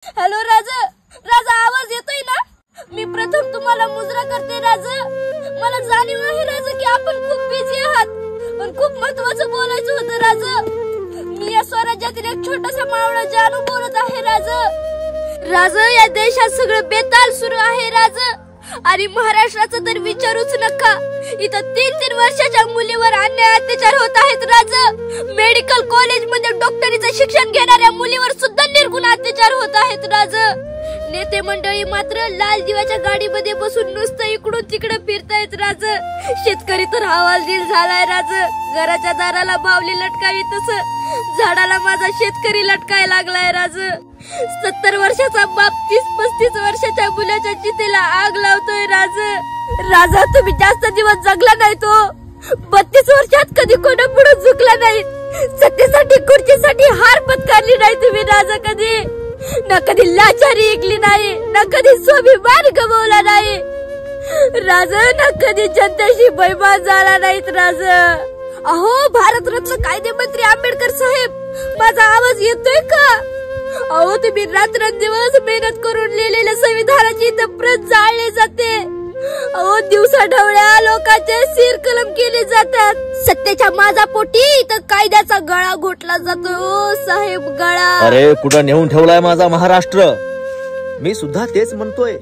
Hello राजा, राजा आवाज येतोय ना? मी प्रथम तुम्हाला मुजरा करते राजा. मला जाणीव आहे राजा की आपण खूप बिझी आहात, पण खूप महत्त्वाचं बोलायचं होतं राजा. मी या स्वराज्यातील एक छोटासा मावळा जानू बोलत आहे राजा. राजा, या देशात सगळं बेताल सुरू आहे राजा. आणि महाराष्ट्राचं तर विचारूच नका. इथं 3-3 वर्षाच्या मुलीवर अन्याय अत्याचार होत आहेत राजा. मेडिकल कॉलेज मध्ये डॉक्टरीचं शिक्षण घेणाऱ्या मुलीवर सुद्धा निर्गुण अत्याचार होत आहेत राजा. नेते मंडळी मात्र लाल दिव्याच्या गाडीमध्ये बसून नुसतं इकडून तिकडे फिरतायत राजा. शेतकरी तर हवालदिल झालाय राजा. घराच्या दाराला बावली लटकावी तसं झाडाला माझा शेतकरी लटकाय लागलाय राजा. 70 वर्षाचा बाप 30-35 वर्षाच्या मुलाच्या चितेला आग लावतोय राजा. राजा, तुम्ही जास्त दिवस जगला नाही तो. 32 वर्षात कधी कोणापुढे झुकला नाही. सत्तेसाठी खुर्चीसाठी हार पत्करली नाही तुम्ही राजा कधी. ना कधी लाचारी ऐकली नाही, ना कधी स्वाभिमान गमावला नाही राजा, ना कधी जनतेशी बैमान झाला नाहीत राजा. अहो भारतरत्न कायदेमंत्री आंबेडकर साहेब, माझा आवाज येतोय का? अहो तुम्ही रात्रंदिवस मेहनत करून लिहिलेल्या संविधानाची इथं प्रत जाळली जाते. अहो दिवसा ढवळ्या लोकांचे सिर कलम केले जातात. सत्तेच्या माझा पोटी इथं कायद्याचा गळा घोटला जातो. ओ साहेब गळा. अरे कुठं नेऊन ठेवलाय माझा महाराष्ट्र? मी सुद्धा तेच म्हणतोय.